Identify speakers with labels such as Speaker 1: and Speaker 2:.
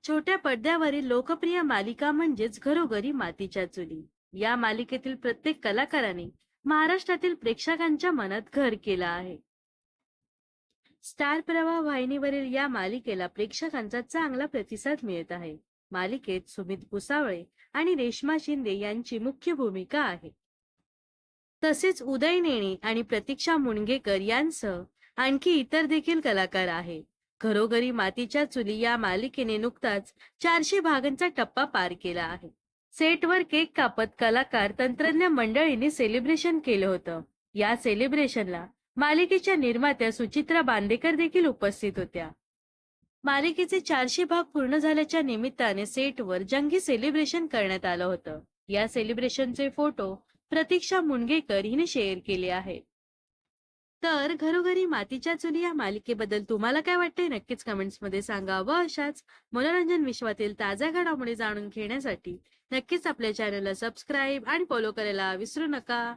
Speaker 1: छोट्या पडद्यावरील लोकप्रिय मालिका म्हणजेच घरोघरी मातीच्या चुली. या मालिकेतील प्रत्येक कलाकाराने महाराष्ट्रातील प्रेक्षकांच्या मनात घर केलं आहे. स्टार प्रवाह वाहिनीवरील या मालिकेला प्रेक्षकांचा चांगला प्रतिसाद मिळत आहे. मालिकेत सुमित भुसावळे आणि रेश्मा शिंदे यांची मुख्य भूमिका आहे. तसेच उदय नेणे आणि प्रतीक्षा मुणगेकर यांसह आणखी इतर देखील कलाकार आहेत. घरोघरी मातीच्या चुली या मालिकेने नुकताच 400 भागांचा टप्पा पार केला आहे. सेटवर केक कापत कलाकार तंत्रज्ञ मंडळींनी सेलिब्रेशन केलं होतं. या सेलिब्रेशनला मालिकेच्या निर्मात्या सुचित्रा बांदेकर देखील उपस्थित होत्या. मालिकेचे 400 भाग पूर्ण झाल्याच्या निमित्ताने सेटवर जंगी सेलिब्रेशन करण्यात आलं होतं. या सेलिब्रेशनचे फोटो प्रतीक्षा मुणगेकर हिने शेअर केले आहेत. तर घरोघरी मातीच्या चुली या मालिकेबद्दल तुम्हाला काय वाटतंय नक्कीच कमेंट्स मध्ये सांगा. व अशाच मनोरंजन विश्वातील ताज्या घडामोडी जाणून घेण्यासाठी नक्कीच आपल्या चॅनलला सबस्क्राईब आणि फॉलो करायला विसरू नका.